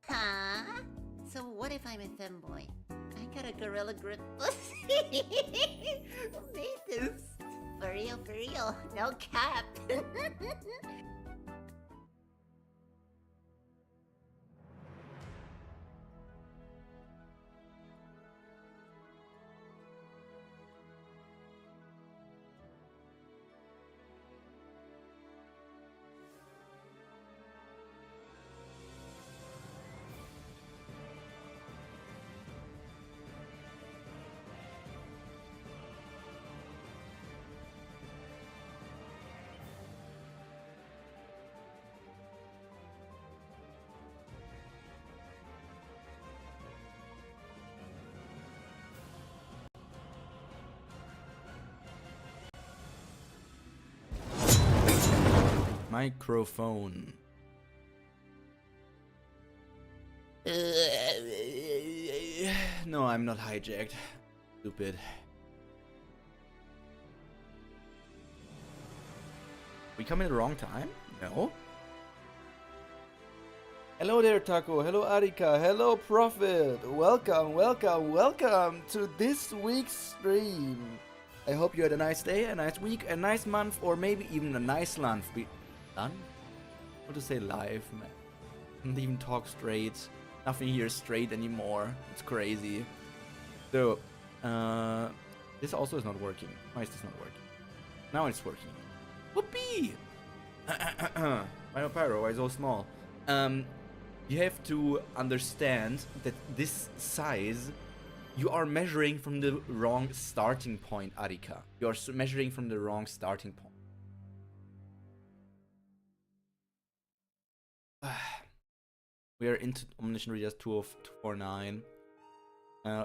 Huh? So what if I'm a femboy? I got a gorilla grip pussy. Made this. For real. No cap. Microphone. No, I'm not hijacked. Stupid. We come in the wrong time? No. Hello there, Taco. Hello, Arika. Hello, Prophet. Welcome to this week's stream. I hope you had a nice day, a nice week, a nice month, or maybe even a nice month. Done? What to say live, man? Can't even talk straight. Nothing here is straight anymore. It's crazy. So, this also is not working. Why is this not working? Now it's working. Whoopee! Pyro, why so small? You have to understand that this size, you are measuring from the wrong starting point, Arika. You are measuring from the wrong starting point. We are into Omniscient Reader 249,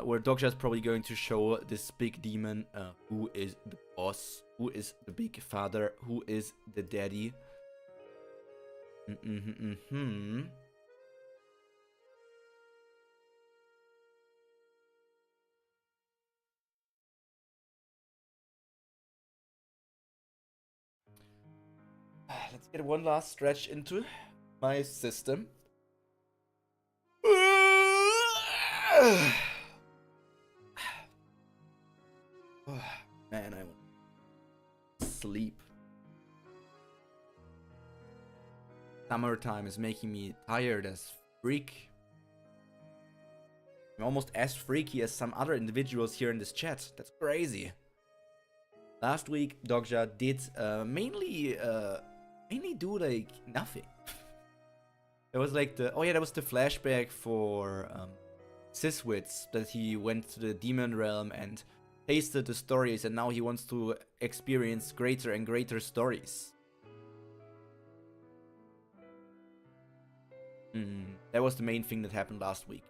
where Dogja is probably going to show this big demon who is the boss, who is the big father, who is the daddy. Let's get one last stretch into my system. Man, I want to sleep. Summertime is making me tired as freak. I'm almost as freaky as some other individuals here in this chat. That's crazy. Last week, Dogja did mainly do like nothing. There was like that was the flashback for Siswitz, that he went to the demon realm and tasted the stories, and now he wants to experience greater and greater stories. That was the main thing that happened last week.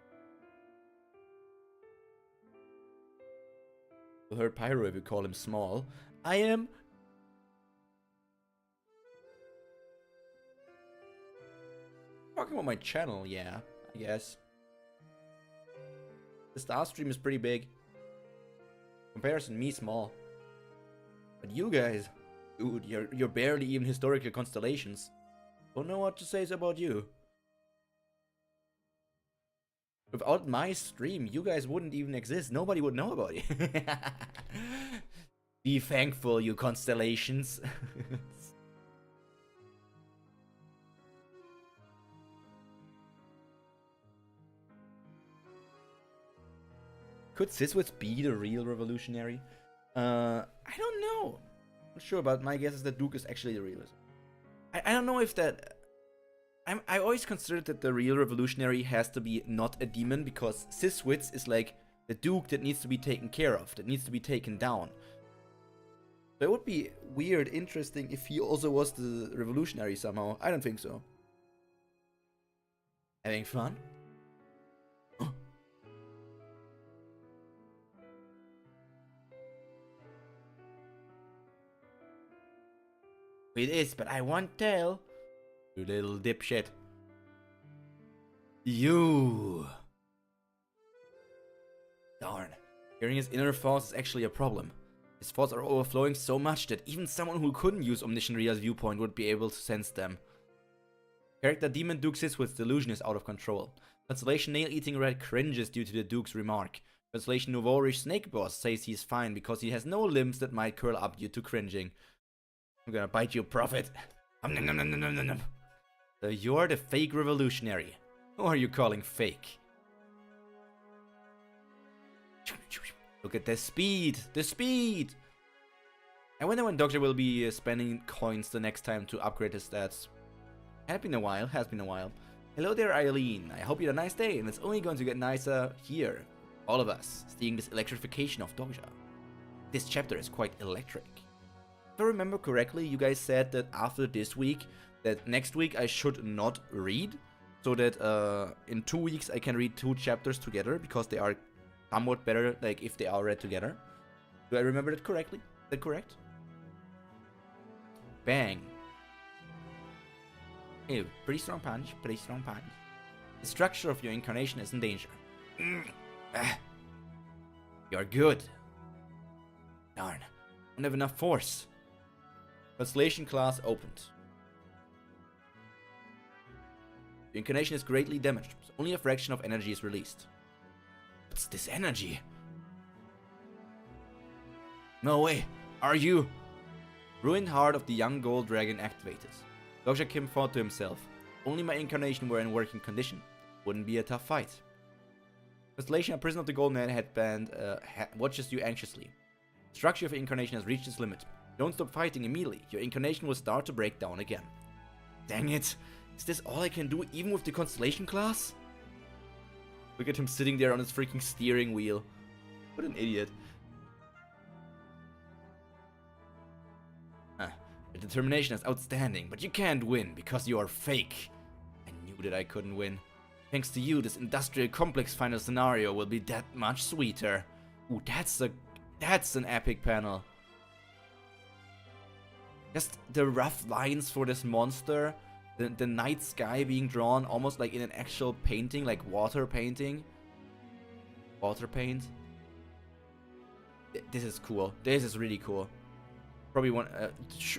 You'll hurt Pyro if you call him small. I am... talking about my channel, yeah, I guess. The star stream is pretty big. Comparison, me small. But you guys, dude, you're barely even historical constellations. Don't know what to say about you. Without my stream, you guys wouldn't even exist. Nobody would know about you. Be thankful, you constellations. Could Siswitz be the real revolutionary? I don't know. I'm not sure, but my guess is that Duke is actually the realist. I don't know if that... I always considered that the real revolutionary has to be not a demon, because Siswitz is like the Duke that needs to be taken care of, that needs to be taken down. So it would be weird, interesting if he also was the revolutionary somehow. I don't think so. Having fun? It is, but I won't tell. You little dipshit. You. Darn. Hearing his inner thoughts is actually a problem. His thoughts are overflowing so much that even someone who couldn't use Omniscient Reader's viewpoint would be able to sense them. Character Demon Duke Siswit's delusion is out of control. Translation Nail-Eating Rat cringes due to the Duke's remark. Translation Novorish Snake Boss says he's fine because he has no limbs that might curl up due to cringing. I'm gonna bite you, Prophet. So you're the fake revolutionary. Who are you calling fake? Look at the speed! The speed! I wonder when Doctor will be spending coins the next time to upgrade his stats. Has been a while. Hello there, Eileen. I hope you had a nice day, and it's only going to get nicer here. All of us, seeing this electrification of Doctor. This chapter is quite electric. If I remember correctly, you guys said that after this week, that next week I should not read, so that in 2 weeks I can read 2 chapters together, because they are somewhat better, like, if they are read together. Do I remember that correctly? Is that correct? Bang. Ew, pretty strong punch, The structure of your incarnation is in danger. You're good. Darn, I don't have enough force. Translation class opened. Your incarnation is greatly damaged, so only a fraction of energy is released. What's this energy? No way, are you? Ruined heart of the young gold dragon activated. Dr. Kim thought to himself, if only my incarnation were in working condition, wouldn't be a tough fight. Translation: A prison of the golden headband watches you anxiously. The structure of your incarnation has reached its limit. Don't stop fighting immediately, your incarnation will start to break down again. Dang it, is this all I can do even with the constellation class? Look at him sitting there on his freaking steering wheel. What an idiot. Your determination is outstanding, but you can't win because you are fake. I knew that I couldn't win. Thanks to you, this industrial complex final scenario will be that much sweeter. Ooh, that's an epic panel. Just the rough lines for this monster, the night sky being drawn almost like in an actual painting, like water painting. Water paint. This is cool. This is really cool. Probably one,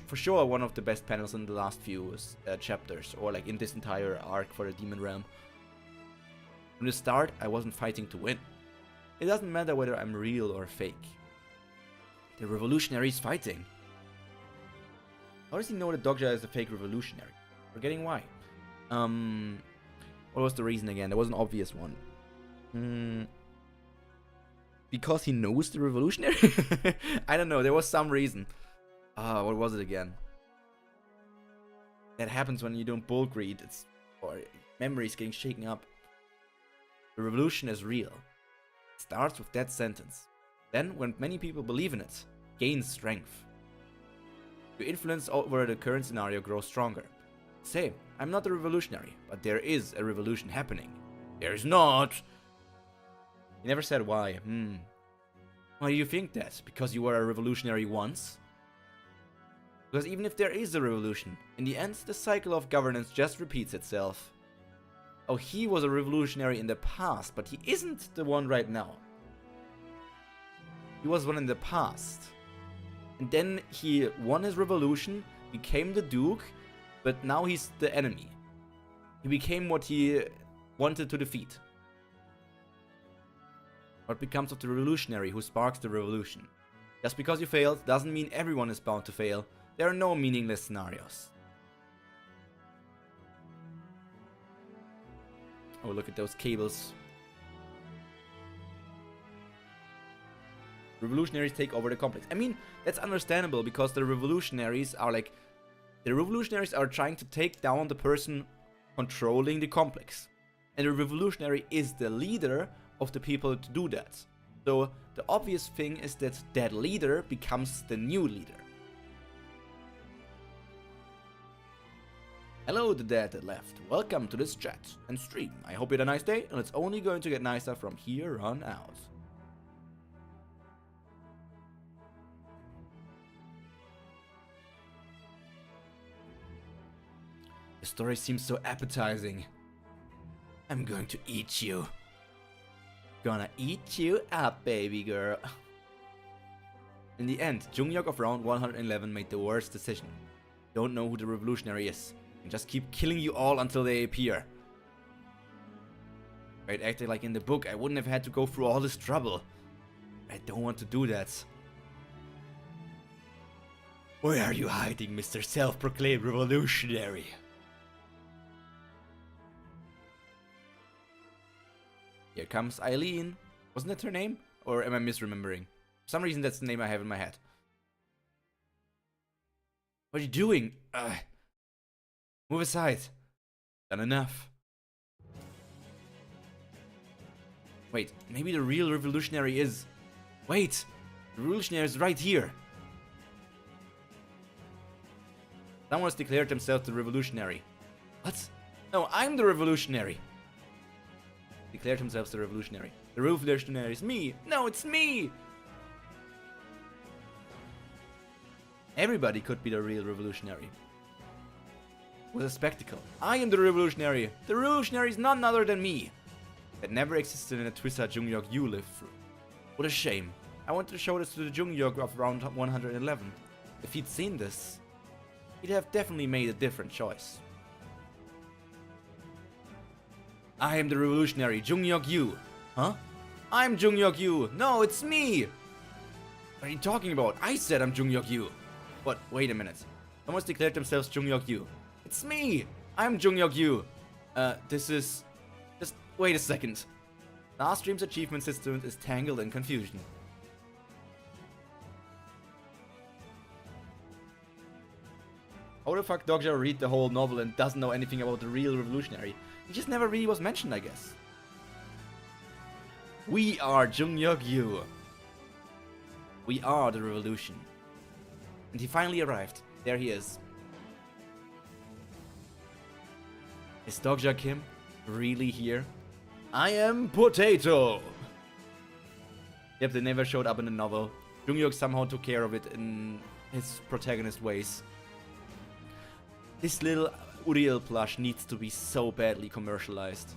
for sure, one of the best panels in the last few chapters, or like in this entire arc for the Demon Realm. From the start, I wasn't fighting to win. It doesn't matter whether I'm real or fake. The revolutionary is fighting. How does he know that Dogja is a fake revolutionary? Forgetting why. What was the reason again? There was an obvious one. Because he knows the revolutionary? I don't know, there was some reason. What was it again? That happens when you don't bulk read, or memories getting shaken up. The revolution is real. It starts with that sentence. Then, when many people believe in it, gains strength. Your influence over the current scenario grows stronger. Say, I'm not a revolutionary, but there is a revolution happening. There's not! He never said why. Why do you think that? Because you were a revolutionary once? Because even if there is a revolution, in the end, the cycle of governance just repeats itself. Oh, he was a revolutionary in the past, but he isn't the one right now. He was one in the past. And then he won his revolution, became the Duke, but now he's the enemy. He became what he wanted to defeat. What becomes of the revolutionary who sparks the revolution? Just because you failed doesn't mean everyone is bound to fail. There are no meaningless scenarios. Oh, look at those cables. Revolutionaries take over the complex. I mean, that's understandable because the revolutionaries are like... The revolutionaries are trying to take down the person controlling the complex. And the revolutionary is the leader of the people to do that. So the obvious thing is that that leader becomes the new leader. Hello, the dad that left. Welcome to this chat and stream. I hope you had a nice day, and it's only going to get nicer from here on out. The story seems so appetizing. I'm going to eat you. Gonna eat you up, baby girl. In the end, Jungyok of round 111 made the worst decision. Don't know who the revolutionary is. And just keep killing you all until they appear. If I'd acted like in the book, I wouldn't have had to go through all this trouble. I don't want to do that. Where are you hiding, Mr. Self-Proclaimed Revolutionary? Here comes Eileen. Wasn't that her name? Or am I misremembering? For some reason that's the name I have in my head. What are you doing? Move aside. Done enough. Wait, maybe the real revolutionary is... Wait! The revolutionary is right here. Someone has declared themselves the revolutionary. What? No, I'm the revolutionary. Declared themselves the revolutionary. The revolutionary is me. No, it's me. Everybody could be the real revolutionary. It was a spectacle. I am the revolutionary. The revolutionary is none other than me. That never existed in the Twissa Jungyok you lived through. What a shame. I wanted to show this to the Jungyok of round 111. If he'd seen this, he'd have definitely made a different choice. I am the revolutionary, Jungyok Yu. Huh? I'm Jungyok Yu. No, it's me. What are you talking about? I said I'm Jungyok Yu. But wait a minute. Someone's declared themselves Jungyok Yu. It's me. I'm Jungyok Yu. This is... Just wait a second. Last stream's achievement system is tangled in confusion. How the fuck Dogja read the whole novel and doesn't know anything about the real revolutionary? He just never really was mentioned, I guess. We are Jungyok Yu. We are the revolution. And he finally arrived. There he is. Is Dogja Kim really here? I am Potato! Yep, they never showed up in the novel. Jungyok somehow took care of it in his protagonist ways. This little Uriel plush needs to be so badly commercialized.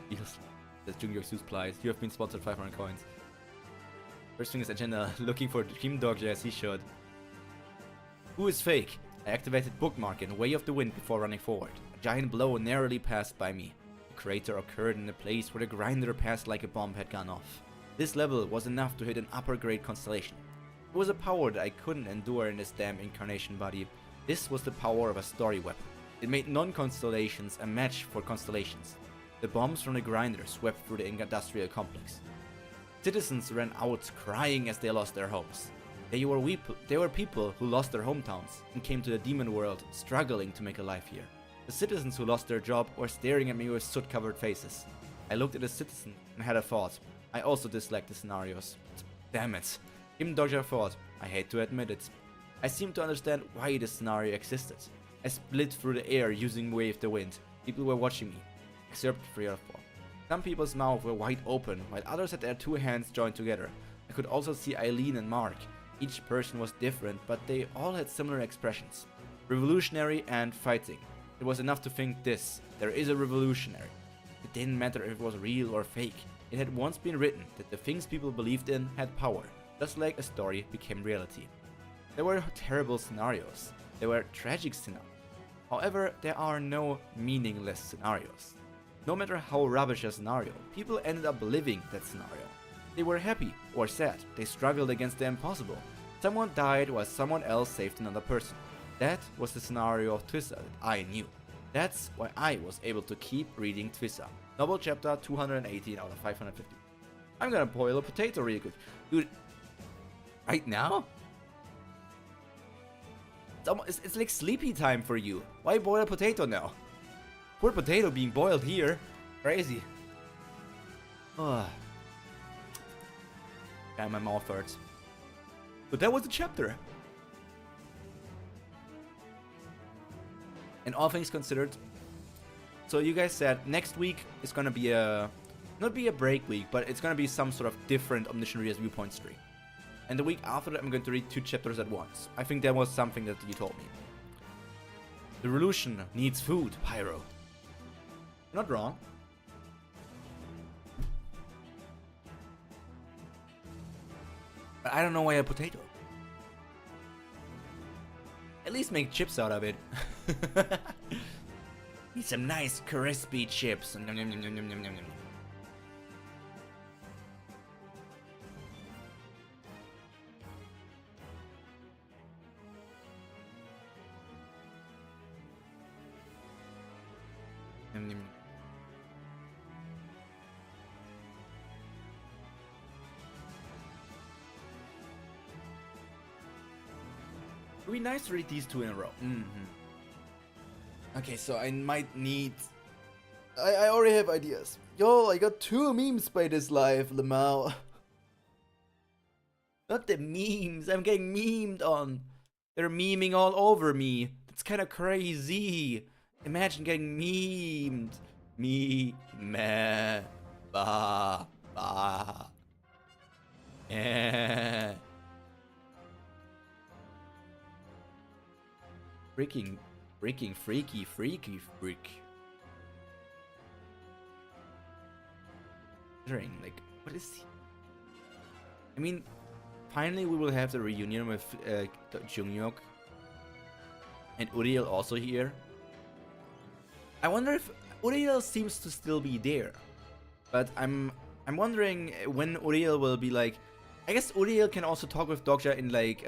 Yes, that's Jungyok's use plies. You have been sponsored 500 coins. First thing is agenda, looking for Dream Dogja as he should. Who is fake? I activated Bookmark in Way of the Wind before running forward. A giant blow narrowly passed by me. The crater occurred in a place where the grinder passed like a bomb had gone off. This level was enough to hit an upper grade constellation. It was a power that I couldn't endure in this damn incarnation body. This was the power of a story weapon. It made non-constellations a match for constellations. The bombs from the grinder swept through the industrial complex. Citizens ran out crying as they lost their homes. They were people who lost their hometowns and came to the demon world struggling to make a life here. The citizens who lost their job were staring at me with soot-covered faces. I looked at the citizen and had a thought. I also dislike the scenarios. Damn it. Even Dogja thought, I hate to admit it. I seemed to understand why this scenario existed. I split through the air using Way of the Wind. People were watching me. Except 3 or 4. Some people's mouths were wide open, while others had their 2 hands joined together. I could also see Eileen and Mark. Each person was different, but they all had similar expressions. Revolutionary and fighting. It was enough to think this. There is a revolutionary. It didn't matter if it was real or fake. It had once been written that the things people believed in had power, just like a story became reality. There were terrible scenarios. There were tragic scenarios. However, there are no meaningless scenarios. No matter how rubbish a scenario, people ended up living that scenario. They were happy or sad. They struggled against the impossible. Someone died while someone else saved another person. That was the scenario of Twissa that I knew. That's why I was able to keep reading Twissa. Novel chapter 218 out of 550. I'm gonna boil a potato real quick. Dude, right now? It's like sleepy time for you. Why boil a potato now? Poor potato being boiled here. Crazy. Ugh. Yeah, my mouth hurts. But that was the chapter. And all things considered, so you guys said next week is gonna be not be a break week, but it's gonna be some sort of different Omniscient Reader's Viewpoint stream. And the week after that, I'm going to read 2 chapters at once. I think that was something that you told me. The revolution needs food, Pyro. Not wrong. But I don't know why a potato. At least make chips out of it. Need some nice crispy chips. Nom, nom, nom, nom, nom, nom, nom. Nom, nom, nom. It would be nice to read these two in a row. Okay, so I might need... I already have ideas. Yo, I got 2 memes by this live, Lamau. Not the memes, I'm getting memed on. They're memeing all over me. That's kind of crazy. Imagine getting memed. Me, meh, ba, ba. Eh. Freaking, freaky, freak. Like, what is he? I mean, finally we will have the reunion with Junghyuk and Uriel also here. I wonder if Uriel seems to still be there, but I'm wondering when Uriel will be like. I guess Uriel can also talk with Dokja in like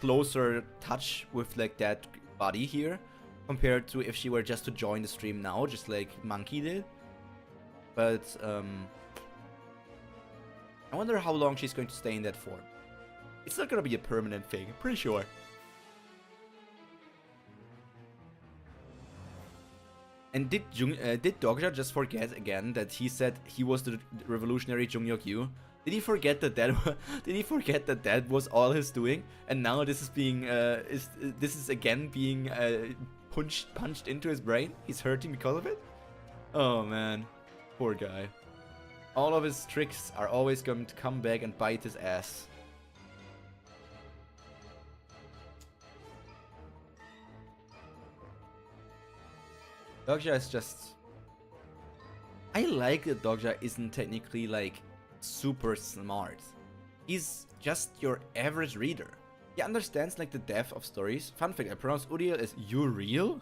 closer touch with like that body here, compared to if she were just to join the stream now, just like Monkey did. But I wonder how long she's going to stay in that form. It's not gonna be a permanent thing, I'm pretty sure. And did Dokja just forget again that he said he was the revolutionary Junghyuk? Did he forget that that was all he's doing? And now this is being this is again being punched into his brain. He's hurting because of it. Oh man, poor guy. All of his tricks are always going to come back and bite his ass. Dokja is just... I like that Dokja isn't technically like super smart. He's just your average reader. He understands like the depth of stories. Fun fact, I pronounce Uriel as Uriel.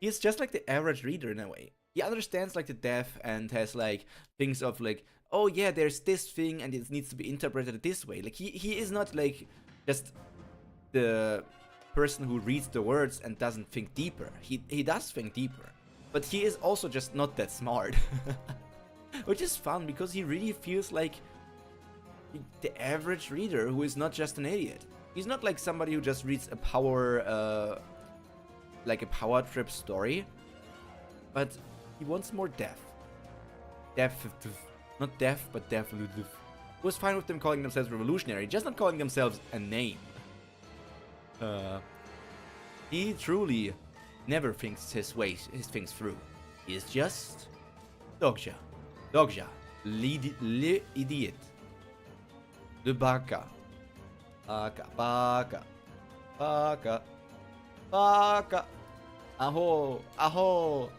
He's just like the average reader in a way. He understands like the depth and has like things of like, oh yeah, there's this thing and it needs to be interpreted this way. Like he is not like just the person who reads the words and doesn't think deeper. He does think deeper, but he is also just not that smart. Which is fun because he really feels like the average reader who is not just an idiot. He's not like somebody who just reads a power trip story, but he wants more depth. Not depth, but depth. He was fine with them calling themselves revolutionary, just not calling themselves a name. He truly never thinks his things through. He is just Dokja, l'idiot, le baka, baka, aho.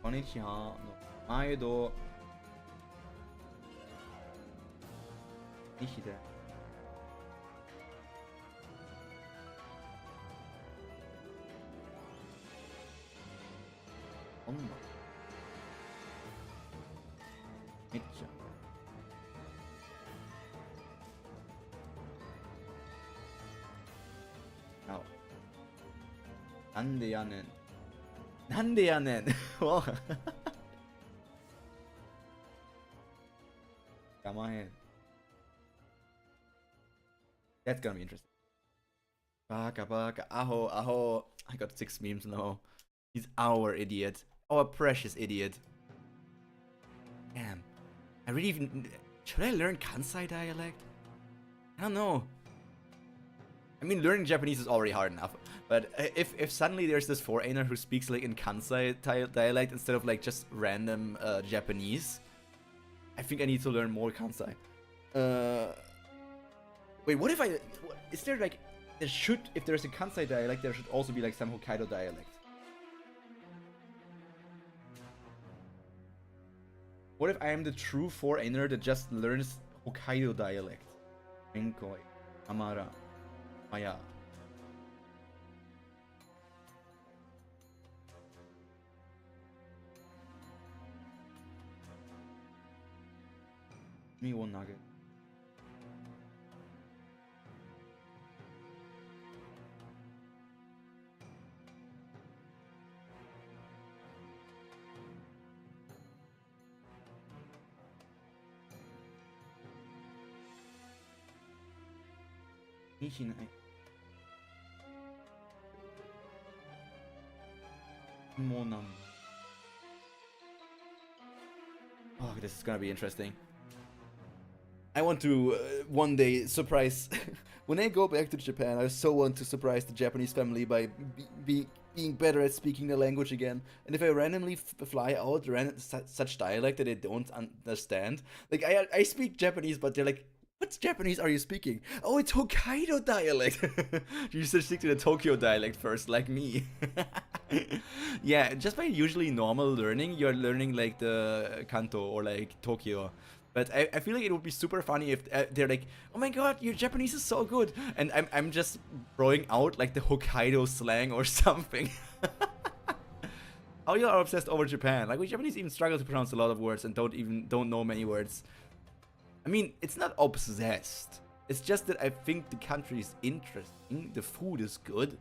こんにちはの毎度西でこんなめっちゃなおなんでやねんなんでやねん我慢へん That's gonna be interesting. Baka baka aho aho. I got 6 memes now. He's our idiot. Our precious idiot. Damn. I really even... Should I learn Kansai dialect? I don't know. I mean, learning Japanese is already hard enough. But if suddenly there's this foreigner who speaks like in Kansai dialect instead of like just random Japanese, I think I need to learn more Kansai. Wait, what if I... Is there like... There should... If there's a Kansai dialect, there should also be like some Hokkaido dialect. What if I am the true foreigner that just learns Hokkaido dialect? Enkoi, Amara, Maya. Give me one nugget. Oh, this is gonna be interesting. I want to one day surprise. When I go back to Japan, I so want to surprise the Japanese family by being better at speaking the language again. And if I randomly fly out such dialect that they don't understand, like I speak Japanese, but they're like, "What Japanese are you speaking?" "Oh, it's Hokkaido dialect." You should stick to the Tokyo dialect first, like me. Yeah, just by usually normal learning, you're learning like the Kanto or like Tokyo. But I feel like it would be super funny if they're like, "Oh my god, your Japanese is so good," and I'm just throwing out like the Hokkaido slang or something. How you are obsessed over Japan? Like we Japanese even struggle to pronounce a lot of words and don't know many words. I mean, it's not obsessed. It's just that I think the country is interesting. The food is good.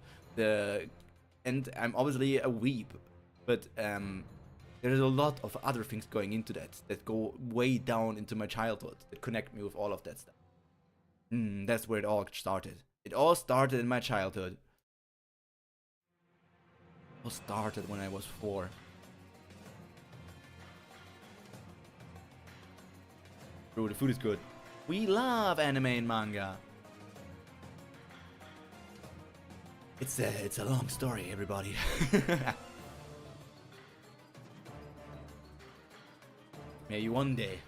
And I'm obviously a weeb, but there's a lot of other things going into that go way down into my childhood that connect me with all of that stuff. That's where it all started. It all started in my childhood. It all started when I was 4. Bro, the food is good. We love anime and manga. It's a long story, everybody. Maybe one day,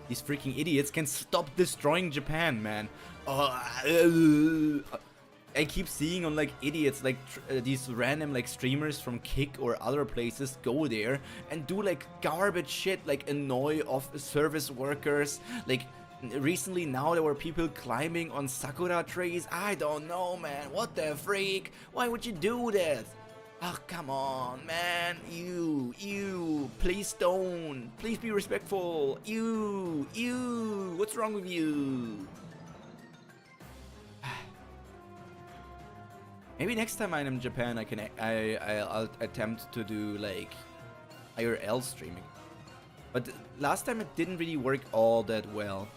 these freaking idiots can stop destroying Japan, man. I keep seeing on like idiots, like these random like streamers from Kick or other places go there and do like garbage shit, like annoy off service workers. Like recently now there were people climbing on sakura trees. I don't know, man. What the freak? Why would you do that? Oh, come on, man. You. Please don't. Please be respectful. You. What's wrong with you? Maybe next time I'm in Japan, I'll attempt to do like IRL streaming. But last time it didn't really work all that well.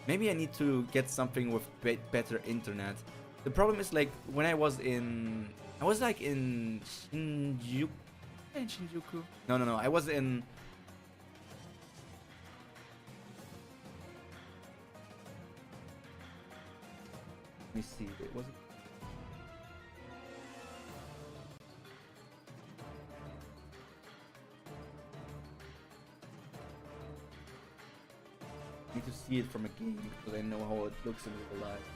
Maybe I need to get something with better internet. The problem is like when I was like in Shinjuku. No. I was in. Let me see. It was. I need to see it from a game because I know how it looks in real life.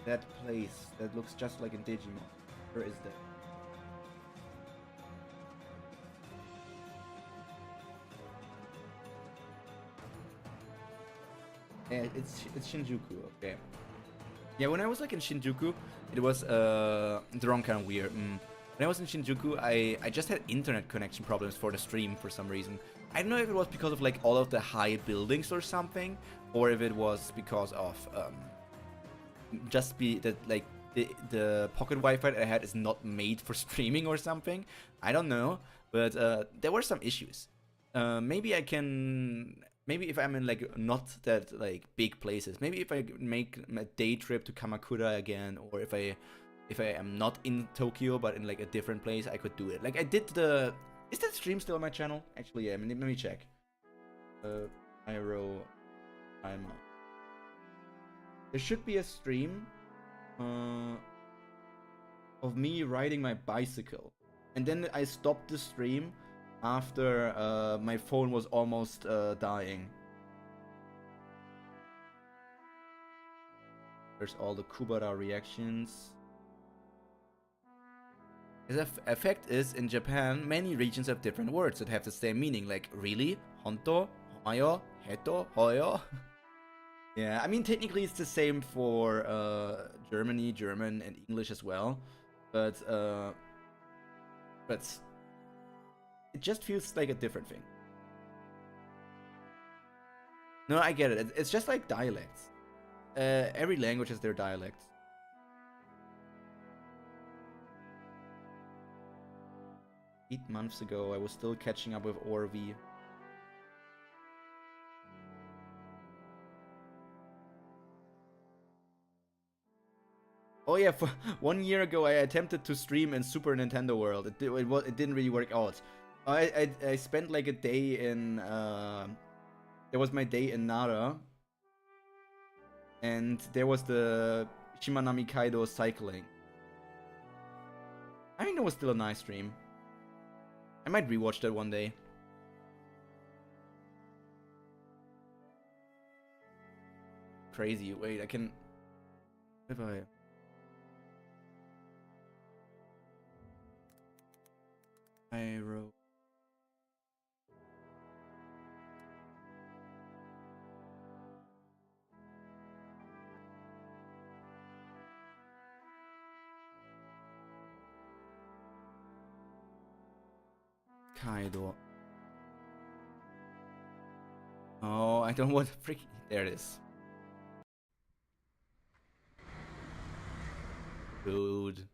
That place that looks just like in Digimon. Where is that? Yeah, it's Shinjuku. Okay. Yeah, when I was like in Shinjuku, it was the wrong kind of weird. When I was in Shinjuku, I just had internet connection problems for the stream for some reason. I don't know if it was because of like all of the high buildings or something, or if it was because of just be that like the pocket Wi-Fi that I had is not made for streaming or something. I don't know, but there were some issues. Maybe if I'm in like not that like big places, maybe if I make a day trip to Kamakura again, or if I am not in Tokyo but in like a different place, I could do it. Like I did the. Is that stream still on my channel? Actually, yeah. Let me check. Pyro, Prima. There should be a stream. Oh of me riding my bicycle. And then I stopped the stream after my phone was almost dying. There's all the Kubara reactions. The effect is, in Japan, many regions have different words that have the same meaning, like really, honto, homayo, heto, hoyo. Yeah, I mean, technically it's the same for Germany, German, and English as well, but it just feels like a different thing. No, I get it. It's just like dialects. Every language has their dialects. 8 months ago, I was still catching up with ORV. Oh yeah, for 1 year ago I attempted to stream in Super Nintendo World. It didn't really work out. I spent like a day in there was my day in Nara, and there was the Shimanami Kaido cycling. I think that was still a nice stream. I might rewatch that one day. Crazy. Wait, I can. If I. Pyro. Kaido. Oh, I don't want to freak. There it is. Dude.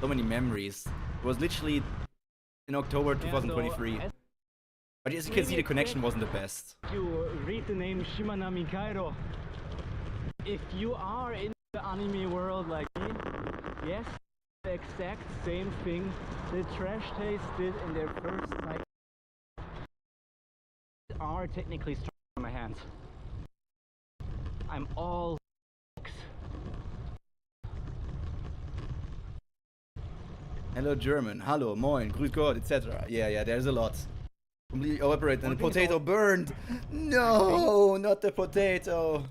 So many memories. It was literally in October 2023. But as you can see, the connection wasn't the best. You read the name Shimanami Kaido. If you are in the anime world like me, yes, the exact same thing the Trash Taste did in their first cycle are technically strong on my hands. I'm all Hello German, hallo, moin, grüß Gott, etc. Yeah, there's a lot. Completely evaporated and the potato burned! No, not the potato!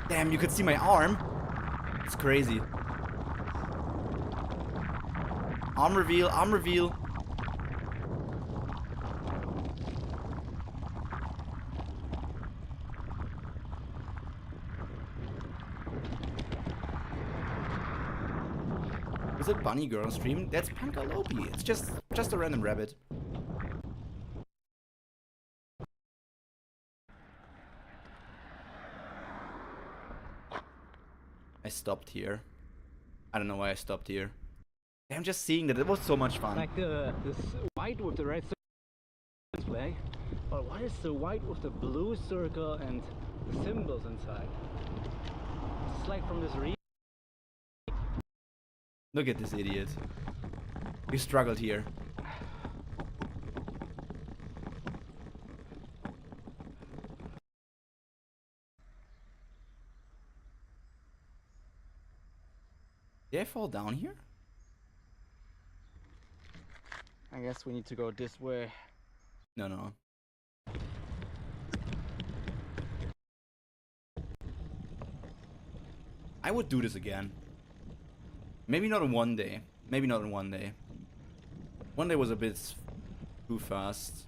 Damn, you could see my arm! It's crazy. Arm reveal, arm reveal! Is it Bunny Girl on stream? That's Punkalopi. It's just a random rabbit. I stopped here. I don't know why I stopped here. I'm just seeing that it was so much fun. like this white with the red circle display, but what is the white with the blue circle and the symbols inside? It's like from this Look at this idiot. We struggled here. Did I fall down here? I guess we need to go this way. No. I would do this again. Maybe not in one day. Maybe not in one day. One day was a bit too fast.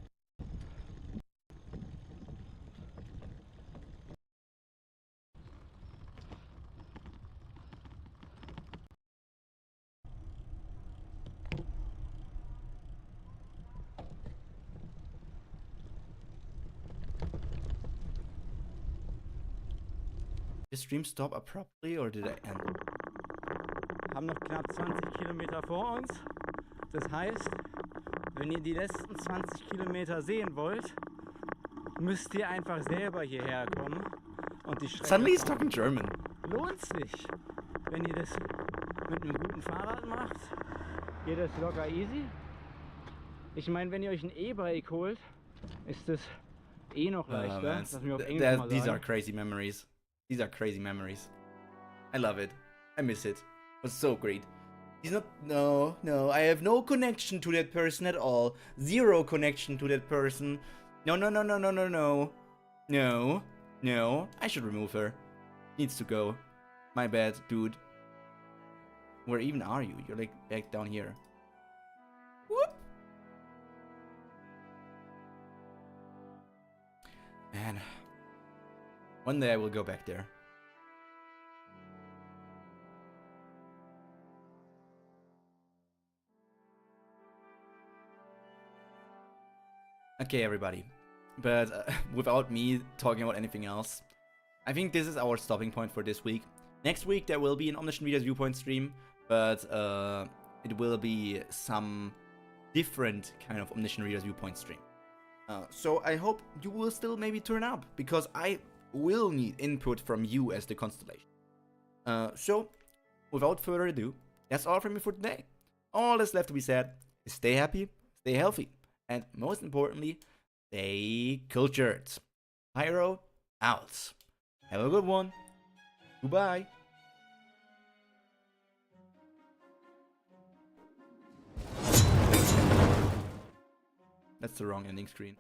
Did the stream stop abruptly or did I end? Haben noch knapp 20 Kilometer vor uns. Das heißt, wenn ihr die letzten 20 Kilometer sehen wollt, müsst ihr einfach selber hierher kommen und die Strecke. Suddenly he's talking German. Lohnt sich. Wenn ihr das mit einem guten Fahrrad macht, geht das locker easy. Ich meine, wenn ihr euch ein E-Bike holt, ist es eh noch leichter. man. Lass mich auf Englisch mal These are sagen. crazy memories. These are crazy memories. I love it. I miss it. It was so great. He's not. No, no. I have no connection to that person at all. Zero connection to that person. No, no, no, no, no, no, no. No. No. I should remove her. Needs to go. My bad, dude. Where even are you? You're like back down here. Whoop. Man. One day I will go back there. Okay, everybody. But without me talking about anything else, I think this is our stopping point for this week. Next week there will be an Omniscient Reader's Viewpoint stream, but it will be some different kind of Omniscient Reader's Viewpoint stream. So I hope you will still maybe turn up, because I will need input from you as the constellation. So, without further ado, that's all from me for today. All that's left to be said is stay happy, stay healthy, and most importantly, stay cultured. Pyro out. Have a good one. Goodbye. That's the wrong ending screen.